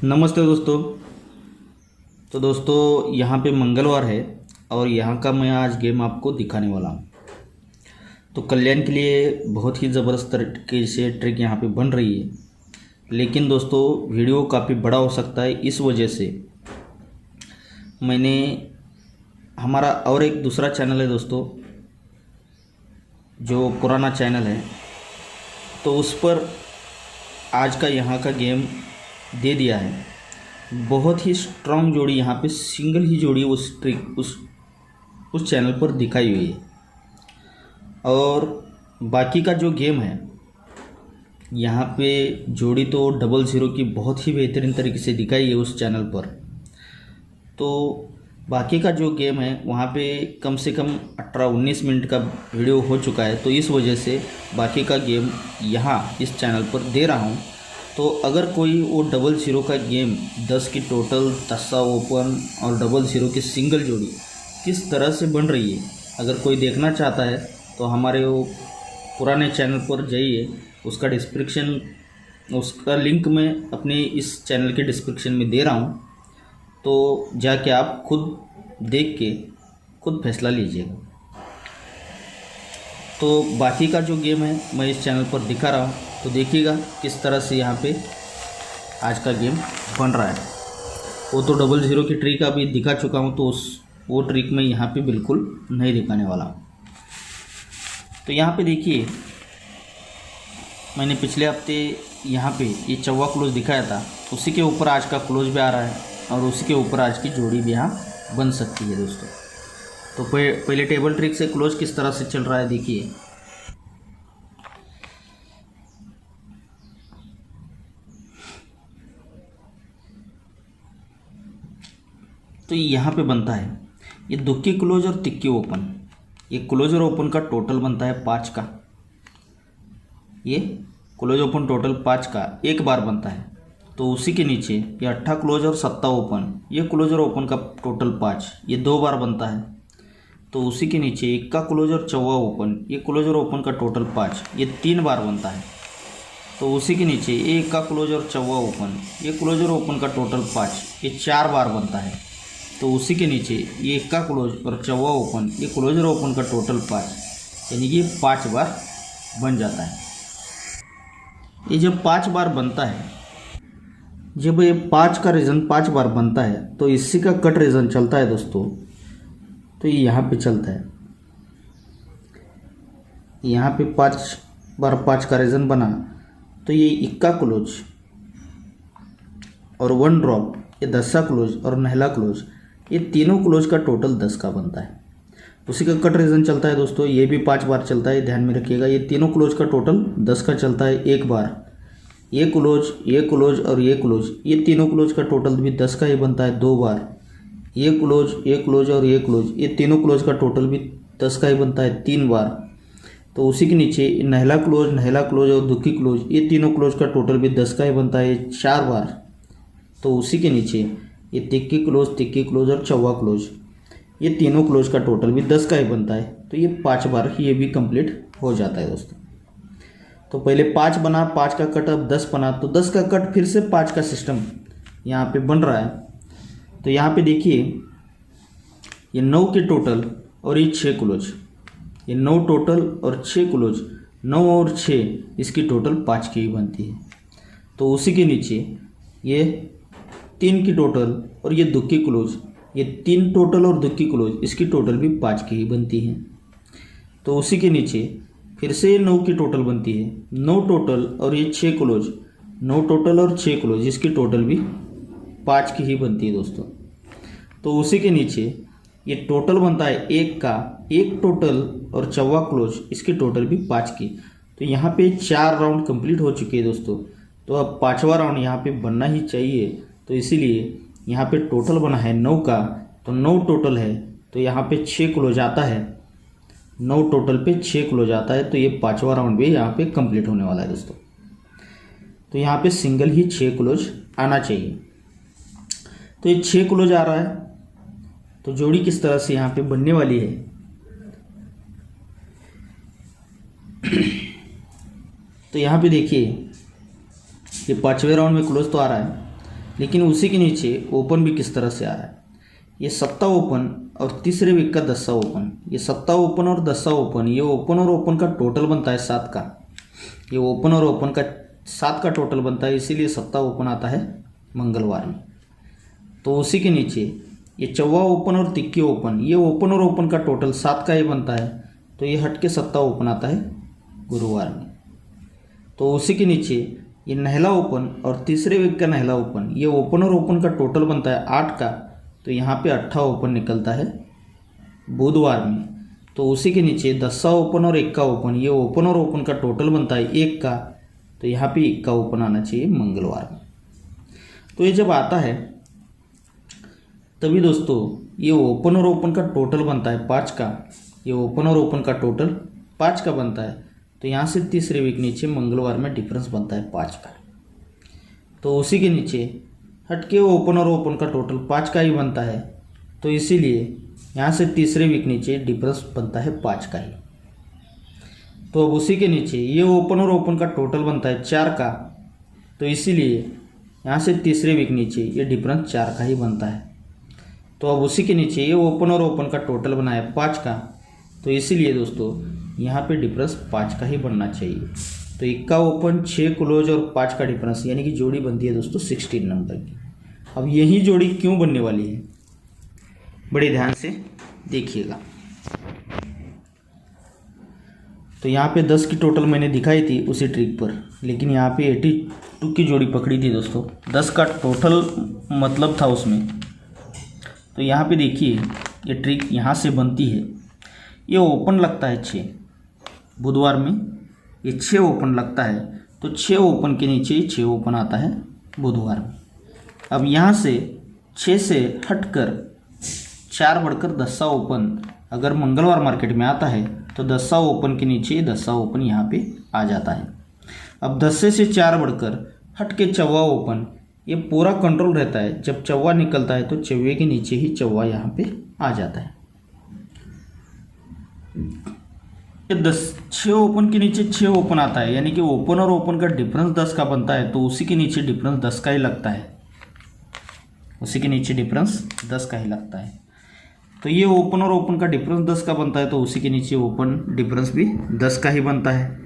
नमस्ते दोस्तों। तो दोस्तों यहाँ पे मंगलवार है और यहाँ का मैं आज गेम आपको दिखाने वाला हूँ। तो कल्याण के लिए बहुत ही ज़बरदस्त तरीके से ट्रिक यहाँ पे बन रही है, लेकिन दोस्तों वीडियो काफ़ी बड़ा हो सकता है। इस वजह से मैंने हमारा और एक दूसरा चैनल है दोस्तों, जो पुराना चैनल है, तो उस पर आज का यहाँ का गेम दे दिया है। बहुत ही स्ट्रॉन्ग जोड़ी यहाँ पे सिंगल ही जोड़ी उस चैनल पर दिखाई हुई है। और बाकी का जो गेम है यहाँ पे जोड़ी तो 00 की बहुत ही बेहतरीन तरीके से दिखाई है उस चैनल पर। तो बाकी का जो गेम है वहाँ पे कम से कम 18-19 मिनट का वीडियो हो चुका है। तो इस वजह से बाकी का गेम यहाँ इस चैनल पर दे रहा हूँ। तो अगर कोई वो 00 का गेम 10 की टोटल, 10 ओपन और 00 की सिंगल जोड़ी किस तरह से बन रही है, अगर कोई देखना चाहता है तो हमारे वो पुराने चैनल पर जाइए। उसका लिंक मैं अपने इस चैनल के डिस्क्रिप्शन में दे रहा हूँ। तो जाके आप खुद देख के खुद फैसला लीजिएगा। तो बाकी का जो गेम है मैं इस चैनल पर दिखा रहा हूँ, तो देखिएगा किस तरह से यहाँ पे आज का गेम बन रहा है। वो तो 00 की ट्रिक अभी दिखा चुका हूँ, तो वो ट्रिक मैं यहाँ पे बिल्कुल नहीं दिखाने वाला हूँ। तो यहाँ पे देखिए, मैंने पिछले हफ्ते यहाँ पे ये चौवा क्लोज दिखाया था, उसी के ऊपर आज का क्लोज भी आ रहा है और उसी के ऊपर आज की जोड़ी भी यहाँ बन सकती है दोस्तों। तो पहले टेबल ट्रिक से क्लोज किस तरह से चल रहा है देखिए। तो यहाँ पे बनता है ये दुक्की क्लोज और तिक्की ओपन। ये क्लोज और ओपन का टोटल बनता है 5 का। ये क्लोज ओपन टोटल 5 का एक बार बनता है। तो उसी के नीचे ये 8 क्लोज और 7 ओपन, ये क्लोज और ओपन का टोटल 5, ये 2 बार बनता है। तो उसी के नीचे 1 का क्लोज और 4 ओपन, ये क्लोज और ओपन का टोटल 5, ये 3 बार बनता है। तो उसी के नीचे 1 का क्लोज और 4 ओपन, ये क्लोज और ओपन का टोटल 5, ये 4 बार बनता है। तो उसी के नीचे ये 1 का क्लोज और 4 ओपन, ये क्लोज और ओपन का टोटल 5, यानी कि 5 बार बन जाता है। ये जब 5 बार बनता है, जब ये 5 का रीज़न 5 बार बनता है, तो इसी का कट रीज़न चलता है दोस्तों। तो ये यहाँ पे चलता है, यहाँ पे 5 बार 5 का रीज़न बना, तो ये 1 का क्लोज और 1 ड्रॉप, ये 10 का क्लोज और नहला क्लोज, ये तीनों क्लोज का टोटल 10 का बनता है। उसी का कट रीज़न चलता है दोस्तों, ये भी 5 बार चलता है, ध्यान में रखिएगा। ये तीनों क्लोज का टोटल 10 का चलता है एक बार। ये क्लोज और ये क्लोज, ये तीनों क्लोज का टोटल भी 10 का ही बनता है 2 बार। ये क्लोज और ये क्लोज, ये तीनों क्लोज का टोटल भी 10 का ही बनता है 3 बार। तो उसी के नीचे नहला क्लोज और दुक्की क्लोज, ये तीनों क्लोज का टोटल भी 10 का ही बनता है 4 बार। तो उसी के नीचे ये तिक्की क्लोज और चौवा क्लोज, ये तीनों क्लोज का टोटल भी 10 का ही बनता है। तो ये 5 बार ये भी कंप्लीट हो जाता है दोस्तों। तो पहले 5 बना, 5 का कट, अब 10 बना, तो 10 का कट फिर से 5 का सिस्टम यहाँ पे बन रहा है। तो यहाँ पे देखिए, ये 9 के टोटल और ये 6 क्लोज, ये 9 टोटल और 6 क्लोज, 9 और 6 इसकी टोटल 5 की ही बनती है। तो उसी के नीचे ये 3 की टोटल और ये दुक्की क्लोज, ये 3 टोटल और दुक्की क्लोज, इसकी टोटल भी 5 की ही बनती है। तो उसी के नीचे फिर से 9 की टोटल बनती है, 9 टोटल और ये 6 क्लोज, 9 टोटल और 6 क्लोज, इसकी टोटल भी 5 की ही बनती है दोस्तों। तो उसी के नीचे ये टोटल बनता है 1 का, 1 टोटल और 4 क्लोज, इसकी टोटल भी 5 की। तो यहाँ पे 4 राउंड कंप्लीट हो चुके हैं दोस्तों। तो अब 5वां राउंड यहाँ पे बनना ही चाहिए। तो इसीलिए यहाँ पे टोटल बना है 9 का, तो 9 टोटल है, तो यहाँ पे 6 क्लोज आता है, 9 टोटल पे 6 क्लोज आता है। तो ये 5वां राउंड भी यहाँ पे कंप्लीट होने वाला है दोस्तों। तो यहाँ पे सिंगल ही 6 क्लोज आना चाहिए। तो ये 6 क्लोज आ रहा है, तो जोड़ी किस तरह से यहाँ पे बनने वाली है। तो यहाँ पे देखिए, ये 5वें राउंड में क्लोज तो आ रहा है, लेकिन उसी के नीचे ओपन भी किस तरह से आ रहा है, ये 7 ओपन और तीसरे वीक का 10 ओपन, ये 7 ओपन और 10 ओपन, ये ओपन और ओपन का टोटल बनता है 7 का, ये ओपन और ओपन का 7 का टोटल बनता है, इसीलिए 7 ओपन आता है मंगलवार में। तो उसी के नीचे ये 4 ओपन और 3 ओपन, ये ओपन और ओपन का टोटल 7 का ही बनता है, तो ये हट के 7 ओपन आता है गुरुवार में। तो उसी के नीचे ये नहला ओपन और तीसरे वीक का नहला ओपन, ये ओपन और ओपन का टोटल बनता है 8 का, तो यहाँ पे 8 ओपन निकलता है बुधवार में। तो उसी के नीचे 10 ओपन और 1 ओपन, ये ओपन और ओपन का टोटल बनता है 1 का, तो यहाँ पे 1 ओपन आना चाहिए मंगलवार में। तो ये जब आता है तभी दोस्तों ये ओपन और ओपन का टोटल बनता है 5 का, ये ओपन और ओपन का टोटल 5 का बनता है, तो यहाँ से तीसरे वीक नीचे मंगलवार में डिफरेंस बनता है 5 का। तो उसी के नीचे हट के ओपन और ओपन का टोटल 5 का ही बनता है, तो इसीलिए यहाँ से तीसरे वीक नीचे डिफरेंस बनता है 5 का ही। तो अब उसी के नीचे ये ओपन और ओपन का टोटल बनता है 4 का, तो इसीलिए यहाँ से तीसरे वीक नीचे ये डिफरेंस 4 का ही बनता है। तो अब उसी के नीचे ये ओपन और ओपन का टोटल बना है 5 का, तो इसीलिए दोस्तों यहाँ पे डिफरेंस 5 का ही बनना चाहिए। तो 1 ओपन 6 क्लोज और 5 का डिफरेंस यानी कि जोड़ी बनती है दोस्तों 16 नंबर की। अब यही जोड़ी क्यों बनने वाली है, बड़े ध्यान से देखिएगा। तो यहाँ पे 10 की टोटल मैंने दिखाई थी उसी ट्रिक पर, लेकिन यहाँ पे 82 की जोड़ी पकड़ी थी दोस्तों, 10 का टोटल मतलब था उसमें। तो यहाँ पे देखिए ये ट्रिक यहाँ से बनती है, ये ओपन लगता है 6 बुधवार में, ये 6 ओपन लगता है, तो 6 ओपन के नीचे 6 ओपन आता है बुधवार में। अब यहाँ से 6 से हटकर 4 बढ़कर 10 ओपन अगर मंगलवार मार्केट में आता है, तो 10 ओपन के नीचे 10 ओपन यहाँ पे आ जाता है। अब 10 से 4 बढ़कर हट के 4 ओपन, ये पूरा कंट्रोल रहता है, जब 4 निकलता है तो 4 के नीचे ही 4 यहाँ पे आ जाता है। 6 ओपन के नीचे 6 ओपन आता है, यानी कि ओपन और ओपन का डिफरेंस 10 का बनता है, तो उसी के नीचे डिफरेंस 10 का ही लगता है, उसी के नीचे डिफरेंस 10 का ही लगता है। तो ये ओपन और ओपन का डिफरेंस 10 का बनता है, तो उसी के नीचे ओपन डिफरेंस भी 10 का ही बनता है।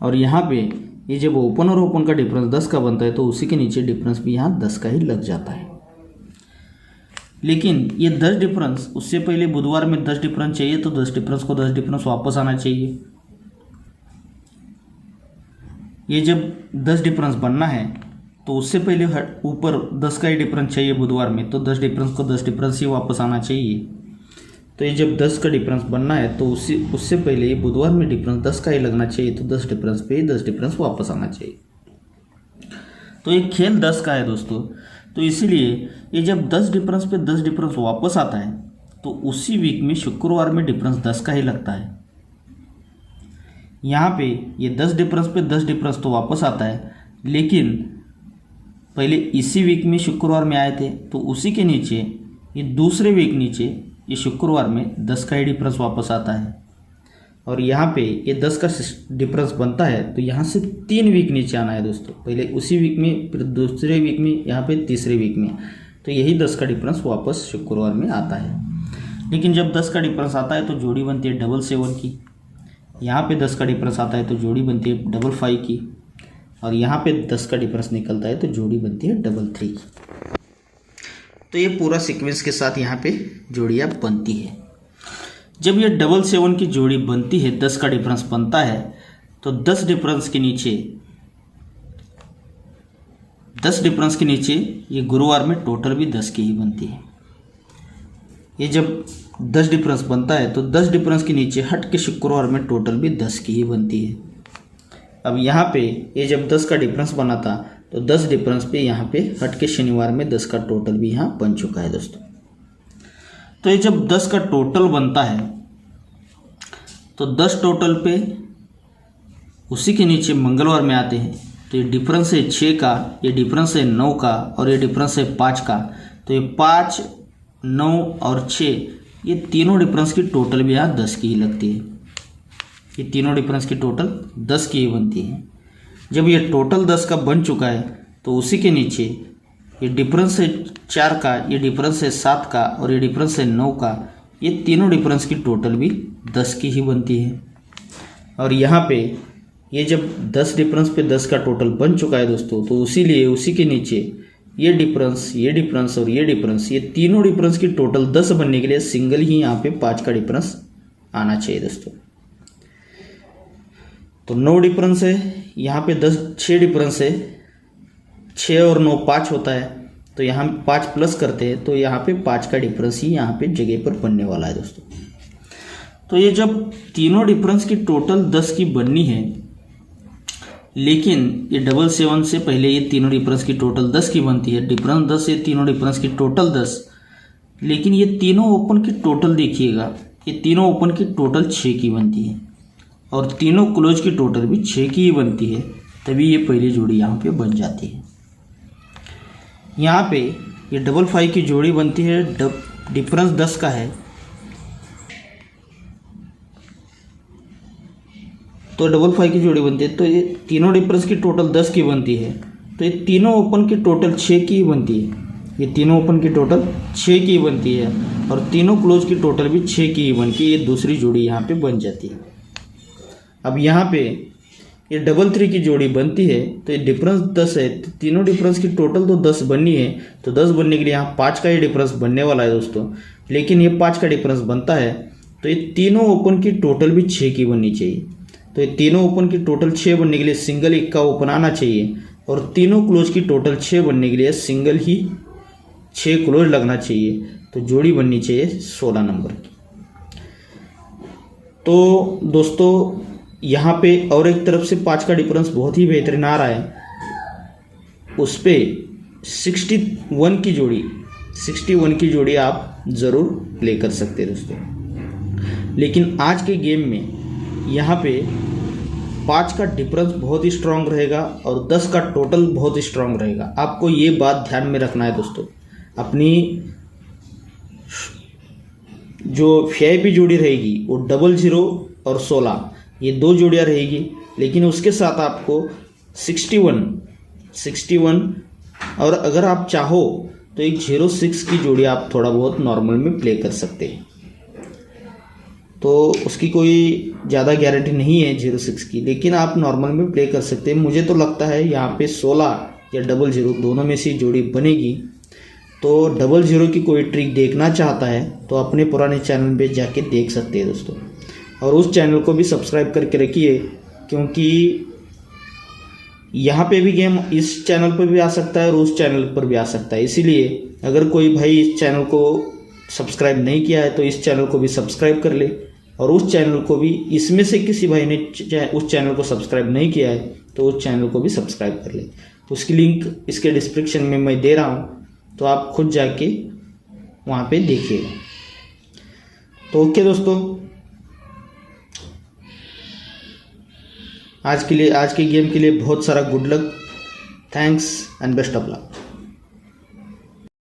और यहाँ पे ये जब ओपन और ओपन का डिफरेंस 10 का बनता है, तो उसी के नीचे डिफरेंस भी यहाँ 10 का ही लग जाता है। लेकिन ये 10 डिफरेंस, उससे पहले बुधवार में 10 डिफरेंस चाहिए, तो 10 डिफरेंस को 10 डिफरेंस वापस आना चाहिए। ये जब 10 डिफरेंस बनना है, तो उससे पहले ऊपर 10 का ही डिफरेंस चाहिए बुधवार में, तो 10 डिफरेंस को 10 डिफरेंस ही वापस आना चाहिए। तो ये जब 10 का डिफरेंस बनना है, तो उससे पहले ये बुधवार में डिफरेंस 10 का ही लगना चाहिए, तो 10 डिफरेंस पे 10 डिफरेंस वापस आना चाहिए। तो ये खेल 10 का है दोस्तों, तो इसीलिए ये जब 10 डिफरेंस पे 10 डिफरेंस वापस आता है, तो उसी वीक में शुक्रवार में डिफरेंस 10 का ही लगता है। यहाँ पे ये 10 डिफरेंस पे 10 डिफरेंस तो वापस आता है, लेकिन पहले इसी वीक में शुक्रवार में आए थे, तो उसी के नीचे ये दूसरे वीक नीचे ये शुक्रवार में 10 का ही डिफरेंस वापस आता है। और यहाँ पे ये 10 का डिफरेंस बनता है, तो यहाँ से 3 वीक नीचे आना है दोस्तों, पहले उसी वीक में, फिर दूसरे वीक में, यहाँ पे तीसरे वीक में, तो यही 10 का डिफरेंस वापस शुक्रवार में आता है। लेकिन जब 10 का डिफरेंस आता है तो जोड़ी बनती है 777 की, यहाँ पे 10 का डिफरेंस आता है तो जोड़ी बनती है 55 की, और यहाँ पे 10 का डिफरेंस निकलता है तो जोड़ी बनती है 33 की। तो ये पूरा सीक्वेंस के साथ यहाँ पे जोड़ियाँ बनती है। जब ये 777 की जोड़ी बनती है, 10 का डिफरेंस बनता है, तो 10 डिफरेंस के नीचे ये गुरुवार में टोटल भी 10 की ही बनती है। ये जब 10 डिफरेंस बनता है, तो 10 डिफरेंस के नीचे हट के शुक्रवार में टोटल भी 10 की ही बनती है। अब यहाँ पे ये जब 10 का डिफरेंस बना था, तो 10 डिफरेंस पे यहाँ पे हट के शनिवार में 10 का टोटल भी यहाँ बन चुका है दोस्तों। तो ये जब 10 का टोटल बनता है, तो 10 टोटल पे उसी के नीचे मंगलवार में आते हैं, तो ये डिफरेंस है 6 का, ये डिफरेंस है 9 का, और ये डिफरेंस है 5 का। तो ये 5, 9 और 6, ये तीनों डिफरेंस की टोटल भी यहाँ 10 की ही लगती है। ये तीनों डिफरेंस की टोटल 10 की ही बनती है। जब ये टोटल 10 का बन चुका है, तो उसी के नीचे ये डिफरेंस है 4 का, ये डिफरेंस है 7 का और ये डिफरेंस है 9 का, ये तीनों डिफरेंस की टोटल भी 10 की ही बनती है। और यहाँ पे ये जब 10 डिफरेंस पे 10 का टोटल बन चुका है दोस्तों, तो उसीलिए उसी के नीचे ये डिफरेंस और ये डिफरेंस, ये तीनों डिफरेंस की टोटल 10 बनने के लिए सिंगल ही यहाँ पे 5 का डिफरेंस आना चाहिए दोस्तों। तो 9 डिफरेंस है, यहाँ पे 6 डिफरेंस है, 6 और 9 5 होता है, तो यहाँ 5 प्लस करते हैं तो यहाँ पे 5 का डिफरेंस ही यहाँ पे जगह पर बनने वाला है दोस्तों। तो ये जब तीनों डिफरेंस की टोटल 10 की बननी है, लेकिन ये 7 से पहले ये तीनों डिफरेंस की टोटल 10 की बनती है, डिफरेंस 10 ये तीनों डिफरेंस की टोटल 10, लेकिन ये तीनों ओपन की टोटल देखिएगा, ये तीनों ओपन की टोटल 6 की बनती है और तीनों क्लोज की टोटल भी 6 की ही बनती है, तभी ये पहली जोड़ी यहाँ पे बन जाती है। यहाँ पे ये 5 की जोड़ी बनती है, डिफरेंस 10 का है, तो 5 की जोड़ी बनती है, तो ये तीनों डिफरेंस की टोटल 10 की बनती है, तो ये तीनों ओपन की टोटल 6 की ही बनती है, ये तीनों ओपन की टोटल 6 की ही बनती है और तीनों क्लोज की टोटल भी 6 की ही बन के ये दूसरी जोड़ी यहाँ पे बन जाती है। अब यहाँ पे ये 3 की जोड़ी बनती है, तो ये डिफरेंस 10 है, तो तीनों डिफरेंस की टोटल तो 10 बननी है, तो 10 बनने के लिए यहाँ 5 का ये डिफरेंस बनने वाला है दोस्तों, लेकिन ये 5 का डिफरेंस बनता है, तो ये तीनों ओपन की टोटल भी 6 की बननी चाहिए, तो ये तीनों ओपन की टोटल 6 बनने के लिए सिंगल 1 का ओपन आना चाहिए और तीनों क्लोज की टोटल 6 बनने के लिए सिंगल ही 6 क्लोज लगना चाहिए, तो जोड़ी बननी चाहिए 16 नंबर की। तो दोस्तों यहाँ पे और एक तरफ से 5 का डिफरेंस बहुत ही बेहतरीन आ रहा है, उस पर 61 की जोड़ी आप ज़रूर प्ले कर सकते हैं दोस्तों। लेकिन आज के गेम में यहाँ पे 5 का डिफरेंस बहुत ही स्ट्रांग रहेगा और 10 का टोटल बहुत ही स्ट्रांग रहेगा, आपको ये बात ध्यान में रखना है दोस्तों। अपनी जो VIP जोड़ी रहेगी वो 00 और 16 ये 2 जोड़ियाँ रहेगी, लेकिन उसके साथ आपको 61 और अगर आप चाहो तो एक 06 की जोड़ी आप थोड़ा बहुत नॉर्मल में प्ले कर सकते हैं, तो उसकी कोई ज़्यादा गारंटी नहीं है 06 की, लेकिन आप नॉर्मल में प्ले कर सकते हैं। मुझे तो लगता है यहाँ पे 16 या 00 दोनों में से जोड़ी बनेगी, तो 00 की कोई ट्रिक देखना चाहता है तो अपने पुराने चैनल पे जाके देख सकते हैं दोस्तों, और उस चैनल को भी सब्सक्राइब करके रखिए, क्योंकि यहाँ पे भी गेम इस चैनल पर भी आ सकता है और उस चैनल पर भी आ सकता है। इसीलिए अगर कोई भाई इस चैनल को सब्सक्राइब नहीं किया है तो इस चैनल को भी सब्सक्राइब कर ले, और उस चैनल को भी, इसमें से किसी भाई ने उस चैनल को सब्सक्राइब नहीं किया है तो उस चैनल को भी सब्सक्राइब कर ले। उसकी लिंक इसके डिस्क्रिप्शन में मैं दे रहा हूँ, तो आप खुद जाके वहाँ पे देखिएगा। तो ओके दोस्तों, आज के गेम के लिए बहुत सारा good luck, thanks and best of luck.